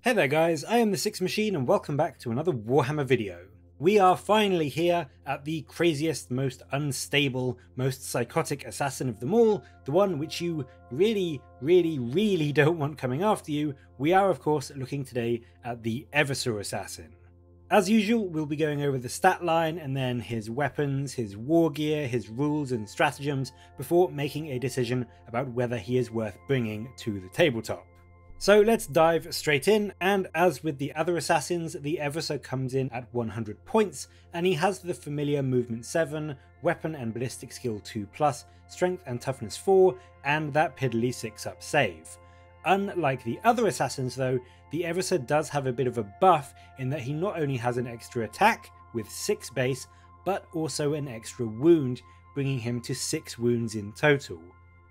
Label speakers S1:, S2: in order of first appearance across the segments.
S1: Hey there guys, I am the Six Machine and welcome back to another Warhammer video. We are finally here at the craziest, most unstable, most psychotic assassin of them all, the one which you really don't want coming after you. We are of course looking today at the Eversor Assassin. As usual, we'll be going over the stat line and then his weapons, his war gear, his rules and stratagems before making a decision about whether he is worth bringing to the tabletop. So let's dive straight in, and as with the other assassins, the Eversor comes in at 100 points, and he has the familiar movement 7, weapon and ballistic skill 2+, strength and toughness 4, and that piddly 6-up save. Unlike the other assassins though, the Eversor does have a bit of a buff in that he not only has an extra attack with 6 base, but also an extra wound, bringing him to 6 wounds in total.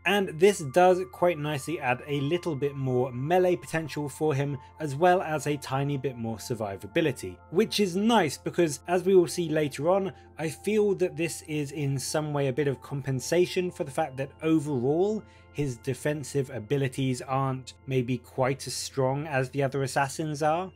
S1: And this does quite nicely add a little bit more melee potential for him, as well as a tiny bit more survivability, which is nice because, as we will see later on, I feel that this is in some way a bit of compensation for the fact that overall his defensive abilities aren't maybe quite as strong as the other assassins are.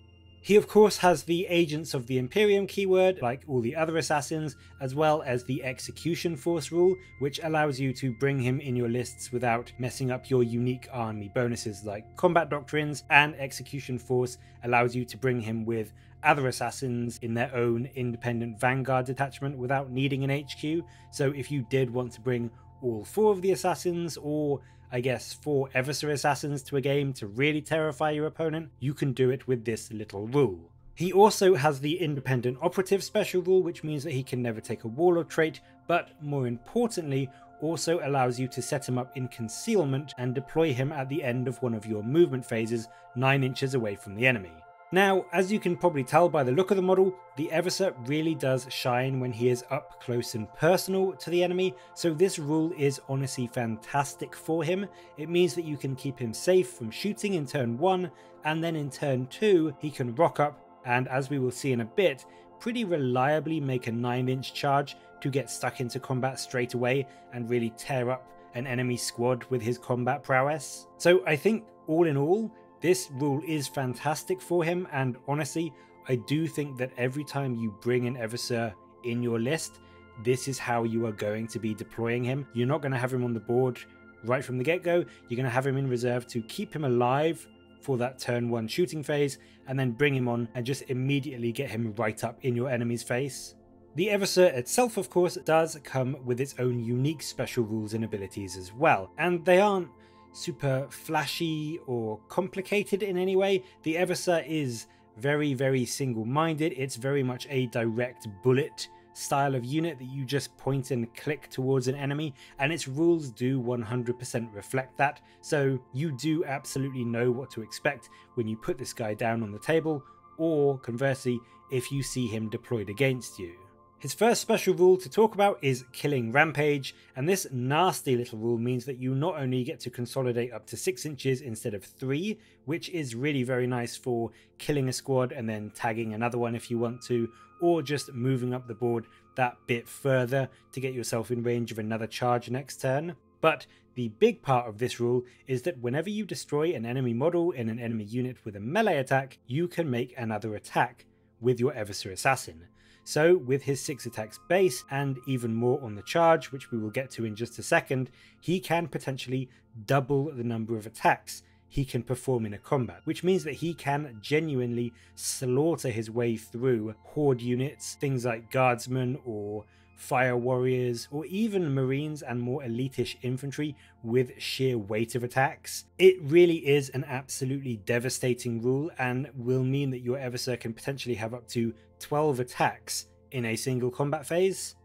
S1: He of course has the Agents of the Imperium keyword, like all the other assassins, as well as the Execution Force rule, which allows you to bring him in your lists without messing up your unique army bonuses like Combat Doctrines, and Execution Force allows you to bring him with other assassins in their own independent Vanguard detachment without needing an HQ. So if you did want to bring all 4 of the assassins, or I guess 4 Eversor assassins to a game to really terrify your opponent, you can do it with this little rule. He also has the independent operative special rule, which means that he can never take a warlord trait, but more importantly also allows you to set him up in concealment and deploy him at the end of one of your movement phases 9 inches away from the enemy. Now, as you can probably tell by the look of the model, the Eversor really does shine when he is up close and personal to the enemy, so this rule is honestly fantastic for him. It means that you can keep him safe from shooting in turn 1, and then in turn 2 he can rock up and, as we will see in a bit, pretty reliably make a 9-inch charge to get stuck into combat straight away and really tear up an enemy squad with his combat prowess. So I think all in all, this rule is fantastic for him, and honestly, I do think that every time you bring an Eversor in your list, this is how you are going to be deploying him. You're not going to have him on the board right from the get-go. You're going to have him in reserve to keep him alive for that turn 1 shooting phase, and then bring him on and just immediately get him right up in your enemy's face. The Eversor itself, of course, does come with its own unique special rules and abilities as well, and they aren't super flashy or complicated in any way. The Eversor is very single-minded. It's very much a direct bullet style of unit that you just point and click towards an enemy, and its rules do 100% reflect that, so you do absolutely know what to expect when you put this guy down on the table, or conversely, if you see him deployed against you. His first special rule to talk about is killing Rampage, and this nasty little rule means that you not only get to consolidate up to 6 inches instead of 3, which is really very nice for killing a squad and then tagging another one if you want to, or just moving up the board that bit further to get yourself in range of another charge next turn. But the big part of this rule is that whenever you destroy an enemy model in an enemy unit with a melee attack, you can make another attack with your Eversor Assassin. So with his 6 attacks base and even more on the charge, which we will get to in just a second, he can potentially double the number of attacks he can perform in a combat, which means that he can genuinely slaughter his way through horde units, things like guardsmen or fire warriors, or even marines and more elitish infantry with sheer weight of attacks. It really is an absolutely devastating rule, and will mean that your Eversor can potentially have up to 12 attacks in a single combat phase.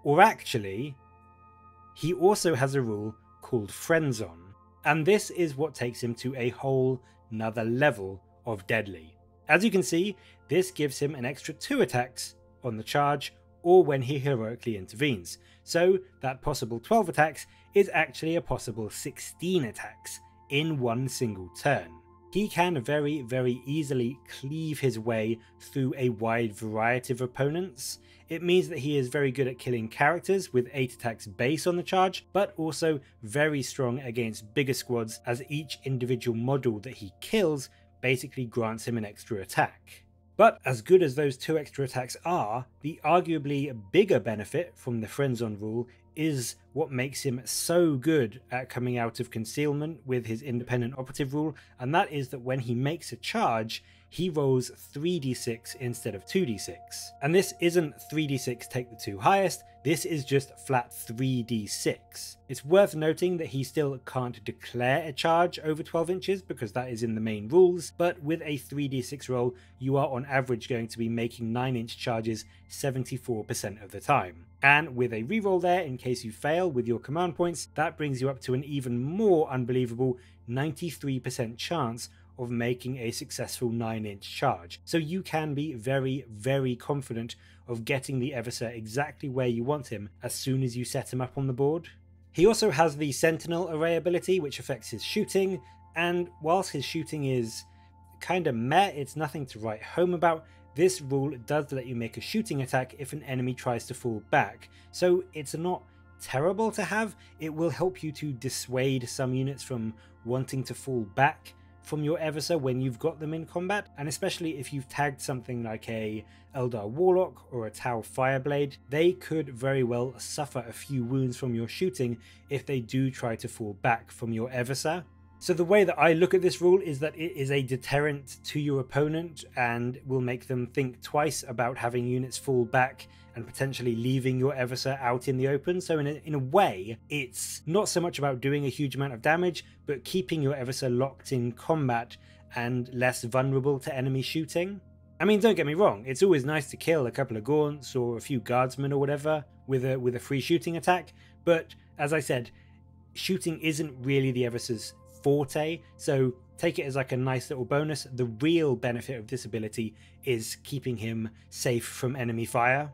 S1: Or actually, he also has a rule called Friendzone, and this is what takes him to a whole nother level of deadly. As you can see, this gives him an extra 2 attacks on the charge or when he heroically intervenes, so that possible 12 attacks is actually a possible 16 attacks in one single turn. He can very easily cleave his way through a wide variety of opponents. It means that he is very good at killing characters with 8 attacks base on the charge, but also very strong against bigger squads, as each individual model that he kills basically grants him an extra attack. But as good as those 2 extra attacks are, the arguably bigger benefit from the Friendzone rule is what makes him so good at coming out of concealment with his independent operative rule, and that is that when he makes a charge, he rolls 3d6 instead of 2d6. And this isn't 3d6 take the 2 highest, this is just flat 3d6. It's worth noting that he still can't declare a charge over 12 inches because that is in the main rules, but with a 3d6 roll, you are on average going to be making 9-inch charges 74% of the time. And with a reroll there in case you fail with your command points, that brings you up to an even more unbelievable 93% chance of making a successful 9-inch charge. So you can be very, very confident of getting the Eversor exactly where you want him as soon as you set him up on the board. He also has the Sentinel Array ability, which affects his shooting, and whilst his shooting is kinda meh, it's nothing to write home about, this rule does let you make a shooting attack if an enemy tries to fall back, so it's not terrible to have. It will help you to dissuade some units from wanting to fall back from your Eversor when you've got them in combat, and especially if you've tagged something like a Eldar Warlock or a Tau Fireblade, they could very well suffer a few wounds from your shooting if they do try to fall back from your Eversor. So the way that I look at this rule is that it is a deterrent to your opponent and will make them think twice about having units fall back and potentially leaving your Eversor out in the open. So in a way, it's not so much about doing a huge amount of damage, but keeping your Eversor locked in combat and less vulnerable to enemy shooting. I mean, don't get me wrong, it's always nice to kill a couple of Gaunts or a few Guardsmen or whatever with a free shooting attack, but as I said, shooting isn't really the Eversor's forte, so take it as like a nice little bonus. The real benefit of this ability is keeping him safe from enemy fire.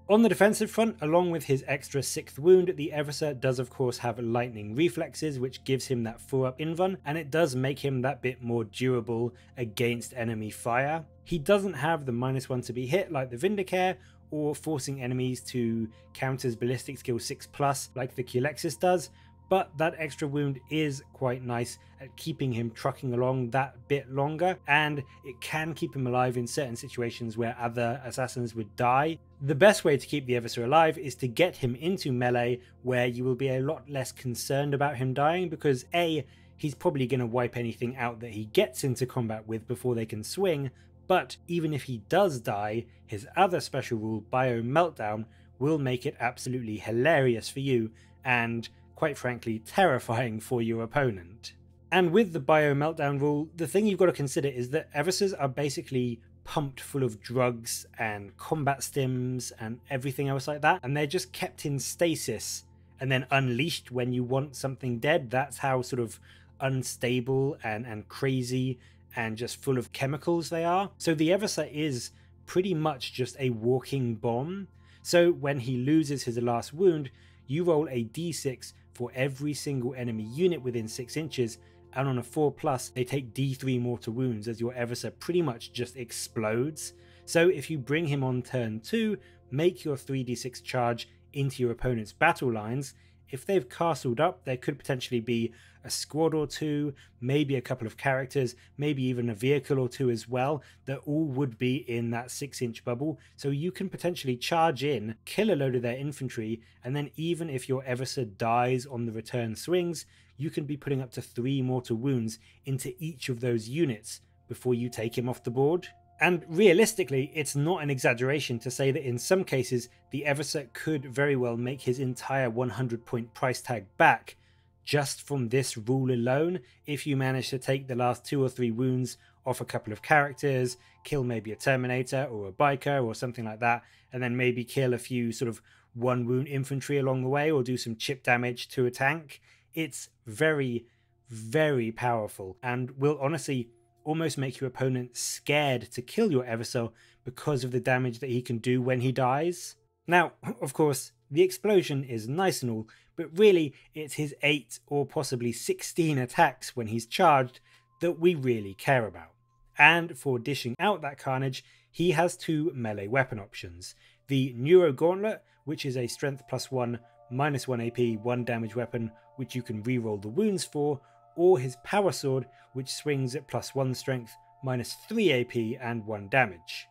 S1: On the defensive front, along with his extra 6th wound, the Eversor does of course have lightning reflexes, which gives him that 4-up invuln, and it does make him that bit more durable against enemy fire. He doesn't have the -1 to be hit like the Vindicare, or forcing enemies to counters ballistic skill 6+ like the Culexis does, but that extra wound is quite nice at keeping him trucking along that bit longer, and it can keep him alive in certain situations where other assassins would die. The best way to keep the Eversor alive is to get him into melee, where you will be a lot less concerned about him dying, because A, he's probably going to wipe anything out that he gets into combat with before they can swing, but even if he does die, his other special rule, Bio-Meltdown, will make it absolutely hilarious for you, and quite frankly terrifying for your opponent. And with the Bio-Meltdown rule, the thing you've got to consider is that Eversors are basically pumped full of drugs and combat stims and everything else like that, and they're just kept in stasis and then unleashed when you want something dead. That's how sort of unstable and crazy and just full of chemicals they are. So the Eversor is pretty much just a walking bomb. So when he loses his last wound, you roll a d6 for every single enemy unit within 6 inches, and on a 4+, they take d3 mortal wounds as your Eversor pretty much just explodes. So if you bring him on turn 2, make your 3d6 charge into your opponent's battle lines. If they've castled up, there could potentially be a squad or two, maybe a couple of characters, maybe even a vehicle or two as well, that all would be in that 6-inch bubble. So you can potentially charge in, kill a load of their infantry, and then even if your Eversor dies on the return swings, you can be putting up to 3 mortal wounds into each of those units before you take him off the board. And realistically, it's not an exaggeration to say that in some cases, the Eversor could very well make his entire 100-point price tag back just from this rule alone, if you manage to take the last 2 or 3 wounds off a couple of characters, kill maybe a Terminator or a Biker or something like that, and then maybe kill a few sort of 1 wound infantry along the way, or do some chip damage to a tank. It's very, very powerful, and will honestly almost make your opponent scared to kill your Eversor because of the damage that he can do when he dies. Now, of course, the explosion is nice and all, but really it's his 8 or possibly 16 attacks when he's charged that we really care about. And for dishing out that carnage, he has 2 melee weapon options. The Neuro Gauntlet, which is a strength +1, -1 AP, 1 damage weapon, which you can reroll the wounds for, or his Power Sword, which swings at +1 strength, -3 AP and 1 damage.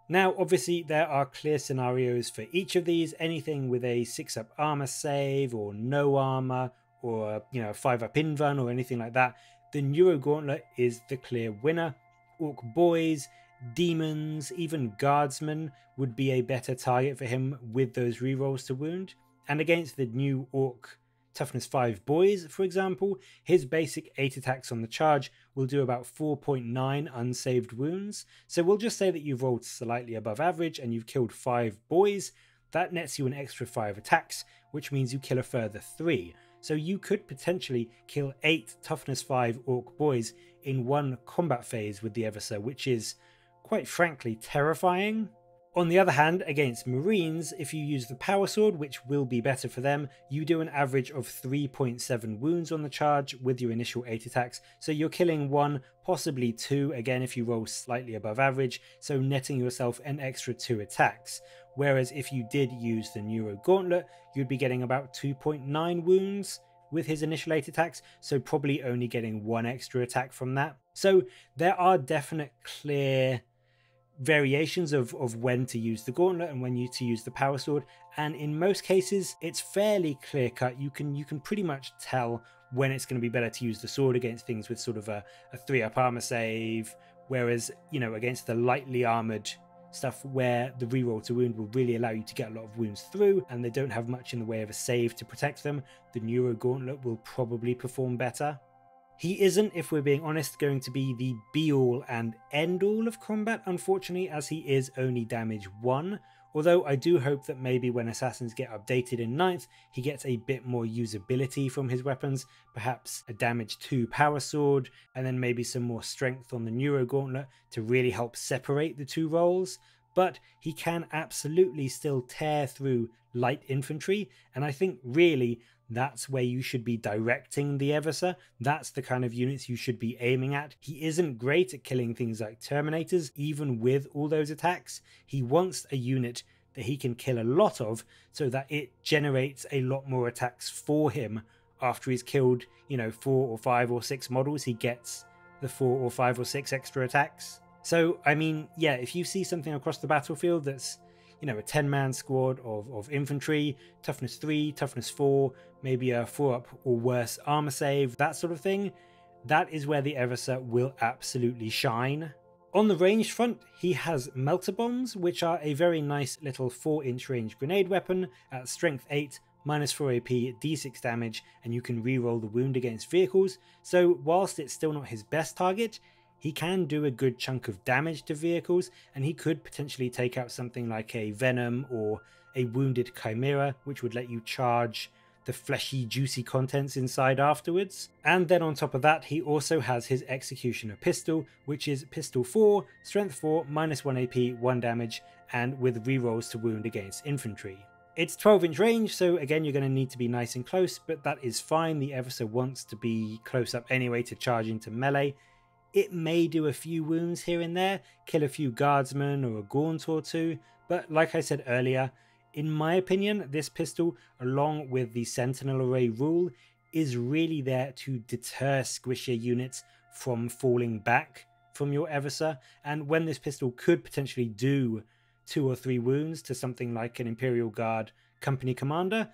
S1: Now obviously there are clear scenarios for each of these, anything with a 6-up armor save or no armor or 5-up invuln or anything like that. The Neuro Gauntlet is the clear winner. Orc Boys, Demons, even Guardsmen would be a better target for him with those rerolls to wound. And against the new Orc Toughness 5 Boys, for example, his basic 8 attacks on the charge will do about 4.9 unsaved wounds. So we'll just say that you've rolled slightly above average and you've killed 5 boys. That nets you an extra 5 attacks, which means you kill a further 3. So you could potentially kill 8 Toughness 5 Orc Boys in one combat phase with the Eversor, which is, quite frankly, terrifying. On the other hand, against Marines, if you use the Power Sword, which will be better for them, you do an average of 3.7 wounds on the charge with your initial 8 attacks, so you're killing 1, possibly 2, again if you roll slightly above average, so netting yourself an extra 2 attacks. Whereas if you did use the Neuro Gauntlet, you'd be getting about 2.9 wounds with his initial 8 attacks, so probably only getting 1 extra attack from that. So there are definite clear variations of when to use the Gauntlet and when to use the Power Sword, and in most cases it's fairly clear cut. You can pretty much tell when it's going to be better to use the sword against things with sort of a 3-up armor save, whereas against the lightly armored stuff where the reroll to wound will really allow you to get a lot of wounds through and they don't have much in the way of a save to protect them, the Neuro Gauntlet will probably perform better. He isn't, if we're being honest, going to be the be-all and end-all of combat, unfortunately, as he is only damage 1, although I do hope that maybe when Assassins get updated in 9th, he gets a bit more usability from his weapons, perhaps a damage 2 Power Sword, and then maybe some more strength on the Neuro Gauntlet to really help separate the two roles. But he can absolutely still tear through light infantry, and I think really that's where you should be directing the Eversor. That's the kind of units you should be aiming at. He isn't great at killing things like Terminators, even with all those attacks. He wants a unit that he can kill a lot of so that it generates a lot more attacks for him after he's killed, 4 or 5 or 6 models. He gets the 4 or 5 or 6 extra attacks. So, I mean, yeah, if you see something across the battlefield that's a 10-man squad of infantry, toughness 3, toughness 4, maybe a 4-up or worse armor save, that sort of thing, that is where the Eversor will absolutely shine. On the ranged front, he has melter bombs, which are a very nice little 4-inch range grenade weapon at strength 8, -4 AP, d6 damage, and you can reroll the wound against vehicles. So whilst it's still not his best target, he can do a good chunk of damage to vehicles, and he could potentially take out something like a Venom or a Wounded Chimera, which would let you charge the fleshy, juicy contents inside afterwards. And then on top of that, he also has his Executioner pistol, which is pistol 4, strength 4, -1 AP, 1 damage, and with rerolls to wound against infantry. It's 12-inch range, so again you're going to need to be nice and close, but that is fine. The Eversor wants to be close up anyway to charge into melee. It may do a few wounds here and there, kill a few guardsmen or a gaunt or 2, but like I said earlier, in my opinion, this pistol, along with the Sentinel Array rule, is really there to deter squishier units from falling back from your Eversor, and when this pistol could potentially do 2 or 3 wounds to something like an Imperial Guard company commander,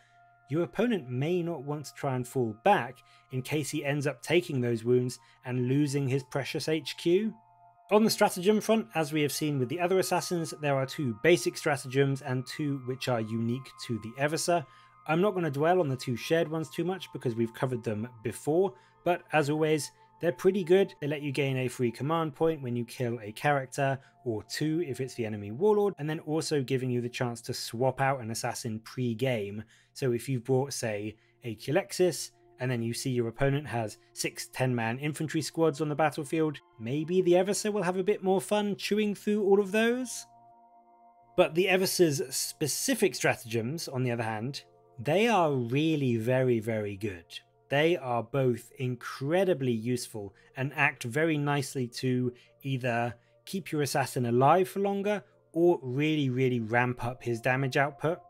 S1: your opponent may not want to try and fall back in case he ends up taking those wounds and losing his precious HQ. On the stratagem front, as we have seen with the other assassins, there are 2 basic stratagems and 2 which are unique to the Eversor. I'm not going to dwell on the 2 shared ones too much because we've covered them before, but as always, they're pretty good. They let you gain a free command point when you kill a character, or 2 if it's the enemy warlord, and then also giving you the chance to swap out an assassin pre-game. So if you've brought, say, a Culexis, and then you see your opponent has 6 10-man infantry squads on the battlefield, maybe the Eversor will have a bit more fun chewing through all of those. But the Eversor's specific stratagems, on the other hand, they are really very, very good. They are both incredibly useful and act very nicely to either keep your assassin alive for longer or really, really ramp up his damage output.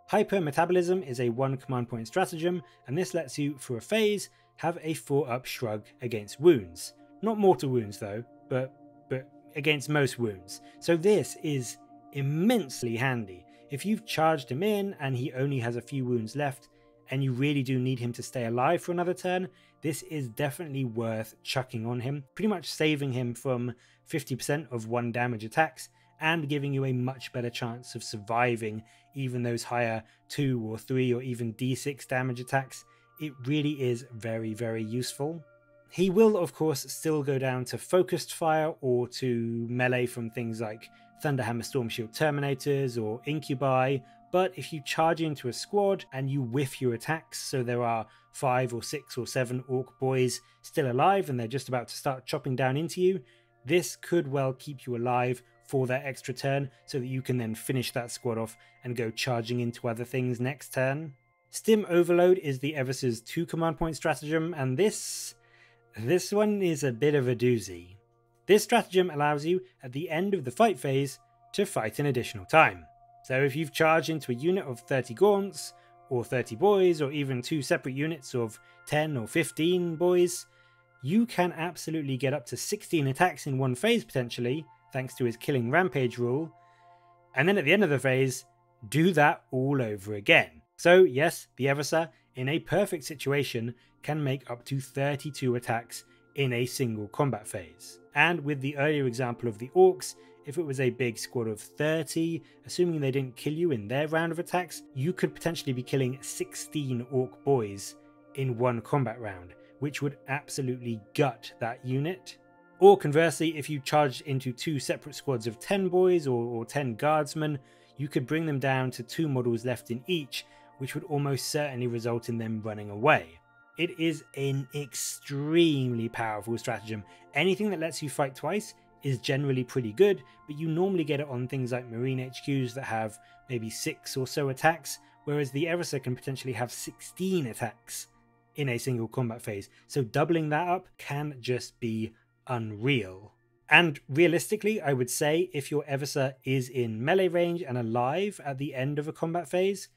S1: Hyper Metabolism is a 1 command point stratagem, and this lets you, for a phase, have a 4-up shrug against wounds. Not mortal wounds though, but but against most wounds. So this is immensely handy. If you've charged him in and he only has a few wounds left, and you really do need him to stay alive for another turn, this is definitely worth chucking on him, pretty much saving him from 50% of 1 damage attacks and giving you a much better chance of surviving even those higher 2 or 3 or even d6 damage attacks. It really is very, very useful. He will of course still go down to focused fire or to melee from things like Thunderhammer Stormshield Terminators or Incubi, but if you charge into a squad and you whiff your attacks, so there are 5 or 6 or 7 Orc Boys still alive and they're just about to start chopping down into you, this could well keep you alive for that extra turn so that you can then finish that squad off and go charging into other things next turn. Stim Overload is the Eversor's 2 command point stratagem, and this one is a bit of a doozy. This stratagem allows you at the end of the fight phase to fight an additional time. So if you've charged into a unit of 30 Gaunts, or 30 boys, or even 2 separate units of 10 or 15 boys, you can absolutely get up to 16 attacks in one phase potentially, thanks to his killing Rampage rule, and then at the end of the phase, do that all over again. So yes, the Eversor, in a perfect situation, can make up to 32 attacks in a single combat phase. And with the earlier example of the Orcs, if it was a big squad of 30, assuming they didn't kill you in their round of attacks, you could potentially be killing 16 Orc Boys in one combat round, which would absolutely gut that unit. Or conversely, if you charged into 2 separate squads of 10 boys or 10 guardsmen, you could bring them down to 2 models left in each, which would almost certainly result in them running away. It is an extremely powerful stratagem. Anything that lets you fight twice is generally pretty good, but you normally get it on things like Marine HQs that have maybe 6 or so attacks, whereas the Eversor can potentially have 16 attacks in a single combat phase. So doubling that up can just be unreal. And realistically, I would say if your Eversor is in melee range and alive at the end of a combat phase,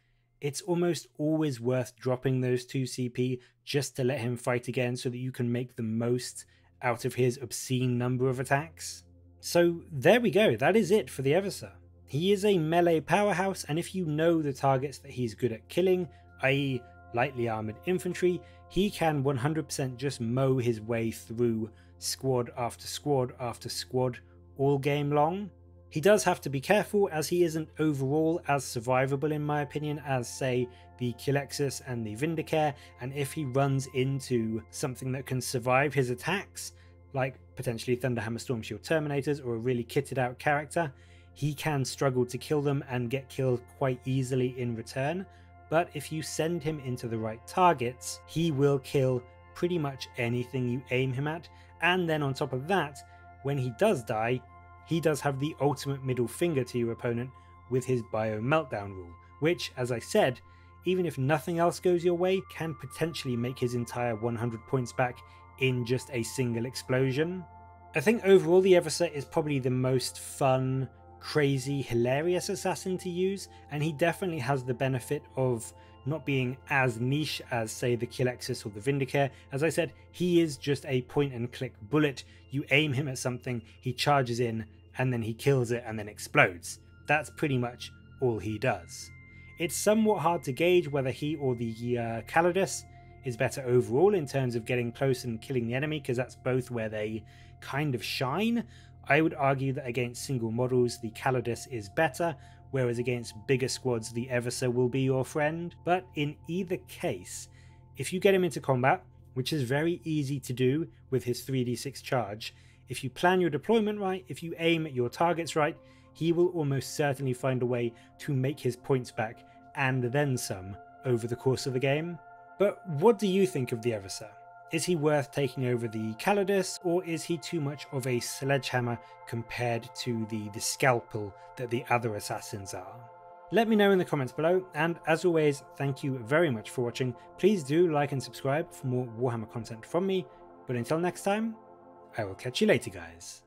S1: it's almost always worth dropping those 2 CP just to let him fight again so that you can make the most out of his obscene number of attacks. So there we go, that is it for the Eversor. He is a melee powerhouse, and if you know the targets that he's good at killing, i.e. lightly armoured infantry, he can 100% just mow his way through squad after squad after squad all game long. He does have to be careful, as he isn't overall as survivable in my opinion as say the Kilexus and the Vindicare, and if he runs into something that can survive his attacks, like potentially Thunderhammer Stormshield Terminators or a really kitted out character, he can struggle to kill them and get killed quite easily in return. But if you send him into the right targets, he will kill pretty much anything you aim him at, and then on top of that, when he does die, he does have the ultimate middle finger to your opponent with his Bio-Meltdown rule, which, as I said, even if nothing else goes your way, can potentially make his entire 100 points back in just a single explosion. I think overall the Eversor is probably the most fun, crazy, hilarious assassin to use, and he definitely has the benefit of not being as niche as say the Kilexus or the Vindicare. As I said, he is just a point and click bullet. You aim him at something, he charges in, and then he kills it and then explodes. That's pretty much all he does. It's somewhat hard to gauge whether he or the Calidus is better overall in terms of getting close and killing the enemy, because that's both where they kind of shine. I would argue that against single models the Calidus is better, whereas against bigger squads the Eversor will be your friend. But in either case, if you get him into combat, which is very easy to do with his 3d6 charge, if you plan your deployment right, if you aim at your targets right, he will almost certainly find a way to make his points back and then some over the course of the game. But what do you think of the Eversor? Is he worth taking over the Calidus, or is he too much of a sledgehammer compared to the scalpel that the other assassins are? Let me know in the comments below, and as always, thank you very much for watching. Please do like and subscribe for more Warhammer content from me, but until next time, I will catch you later, guys.